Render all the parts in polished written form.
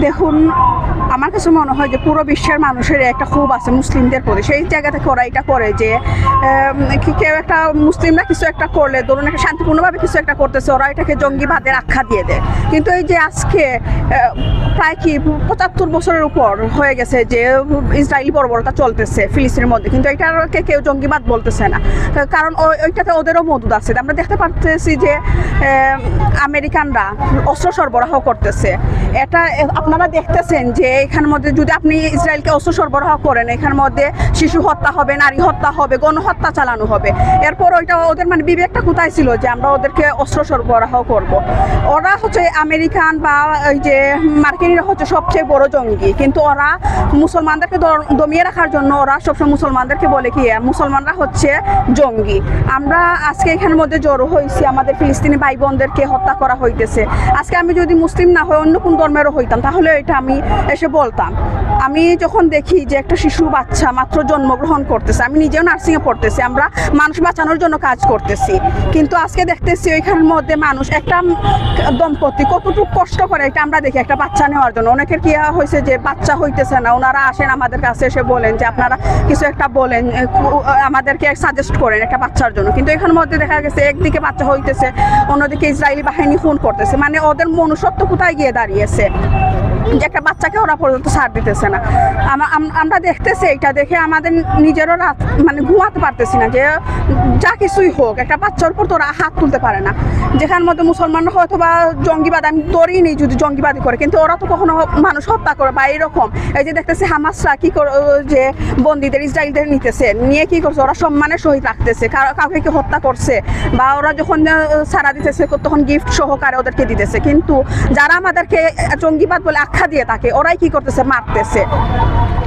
দেখুন, আমার কাছে মনে হয় যে পুরো বিশ্বের মানুষের একটা ক্ষোভ আছে মুসলিমদের প্রতি। সেই জায়গা থেকে ওরা এটা করে যে কেউ একটা মুসলিমরা কিছু একটা করলে, ধরুন একটা শান্তিপূর্ণভাবে কিছু একটা করতেছে, ওরা এটাকে জঙ্গিবাদের আখ্যা দিয়ে দেয়। কিন্তু এই যে আজকে প্রায় কি ৭৫ বছরের উপর হয়ে গেছে যে ইসরায়েলি বর্বরতা চলতেছে ফিলিস্তিনের মধ্যে, কিন্তু এটাকে কেউ জঙ্গিবাদ বলতেছে না, কারণ ওইটাতে ওদেরও মদদ আছে। আমরা দেখতে পাচ্ছি যে আমেরিকানরা অস্ত্র সরবরাহ করতেছে। এটা আপনারা দেখতেছেন যে এখানের মধ্যে যদি আপনি ইসরায়েলকে অস্ত্র সরবরাহ করেন, এখানের মধ্যে শিশু হত্যা হবে, নারী হত্যা হবে, গণহত্যা চালানো হবে। এরপর ওইটা ওদের মানে বিবেকটা কোথায় ছিল যে আমরা ওদেরকে অস্ত্র সরবরাহ করব? ওরা হচ্ছে আমেরিকান বা এই যে মার্কিনিরা হচ্ছে সবচেয়ে বড় জঙ্গি, কিন্তু ওরা মুসলমানদেরকে দমিয়ে রাখার জন্য ওরা সবসময় মুসলমানদেরকে বলে কি মুসলমানরা হচ্ছে জঙ্গি। আমরা আজকে এখানের মধ্যে জড়ো হয়েছি, আমাদের ফিলিস্তিনি ভাই বোনদেরকে হত্যা করা হইতেছে। আজকে আমি যদি মুসলিম না হয়ে অন্য কোন ধর্মেরও হইতাম তাহলে এটা আমি এসে বলতাম। আমি যখন দেখি যে একটা শিশু বাচ্চা মাত্র জন্মগ্রহণ করতেছে, আমি নিজেও নার্সিংয়ে পড়তেছি, আমরা মানুষ বাঁচানোর জন্য কাজ করতেছি, কিন্তু আজকে দেখতেছি ওইখানের মধ্যে মানুষ একটা দম্পতি কতটুকু কষ্ট করে এটা আমরা দেখি একটা বাচ্চা নেওয়ার জন্য। অনেকের কি হয়েছে যে বাচ্চা হইতেছে না, ওনারা আসেন আমাদের কাছে এসে বলেন যে আপনারা কিছু একটা বলেন, আমাদেরকে সাজেস্ট করেন একটা বাচ্চার জন্য। কিন্তু এখানের মধ্যে দেখা গেছে একদিকে বাচ্চা হইতেছে, অন্যদিকে ইসরায়েলি বাহিনী খুন করতেছে। মানে ওদের মনুষ্যত্ব কোথায় গিয়ে দাঁড়িয়েছে যে একটা বাচ্চাকে ওরা পর্যন্ত ছাড় দিতেছে না। আমরা দেখতেছি, এটা দেখে আমাদের নিজেরও রাত মানে ঘুমাতে পারতেছি না যে যা কিছুই হোক একটা বাচ্চার উপর তো ওরা হাত তুলতে পারে না। যেখানের মধ্যে মুসলমানরা হয়তো বা জঙ্গিবাদ আমি ধরেই নেই যদি জঙ্গিবাদী করে, কিন্তু ওরা তো কখনো মানুষ হত্যা করে বা এরকম। এই যে দেখতেছি হামাসরা কি করে যে বন্দীদের ইসরায়েলদের নিতেছে, নিয়ে কি করছে ওরা সম্মানের সহিত রাখতেছে, কাউকে কি হত্যা করছে বা ওরা যখন ছাড়া দিতেছে তখন গিফট সহকারে ওদেরকে দিতেছে। কিন্তু যারা আমাদেরকে জঙ্গিবাদ বলে আখ্যা দিয়ে থাকে ওরাই কি করতেছে, মারতেছে।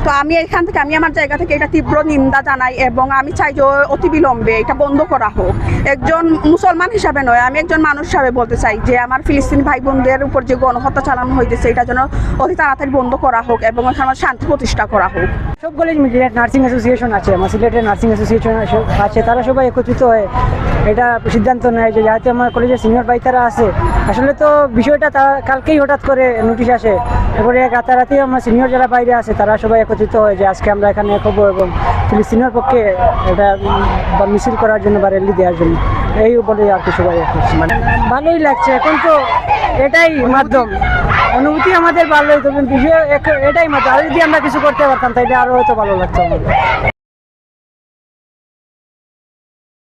তো আমি এখান থেকে আমি আমার জায়গা থেকে এটা তীব্র নিন্দা জানাই এবং আমি চাই যে অতি বিলম্বে এটা বন্ধ করা হোক। একজন মুসলমান হিসাবে নয়, আমি একজন মানুষ হিসাবে বলতে চাই যে আমার ফিলিস্তিনি ভাই বোনদের উপর যে গণহত্যা চালানো হইতেছে এটা যেন অতি তাড়াতাড়ি বন্ধ করা হোক এবং এখানে শান্তি প্রতিষ্ঠা করা হোক। সব কলেজ মিলিয়ে নার্সিং অ্যাসোসিয়েশন আছে, আমার সিলেটের নার্সিং অ্যাসোসিয়েশন আছে, তারা সবাই একত্রিত হয়ে এটা সিদ্ধান্ত নেয় যে যাতে আমার কলেজের সিনিয়র ভাই তারা আছে। আসলে তো বিষয়টা কালকেই হঠাৎ করে নোটিশ আসে, এরপরে রাতারাতি আমার সিনিয়র যারা বাইরে আছে তারা সবাই একত্রিত হয় যে আজকে আমরা এখানে করবো এবং ফিলিস্তিনের পক্ষে এটা মিছিল করার জন্য বা র্যালি দেওয়ার জন্য, এই বলে আর কি সবাই মানে ভালোই লাগছে। এখন তো এটাই মাধ্যম, অনুভূতি আমাদের ভালোই, তবে বিষয় এটাই মাধ্যম। আর যদি আমরা কিছু করতে পারতাম তাহলে আরও হয়তো ভালো লাগতো আমাদের।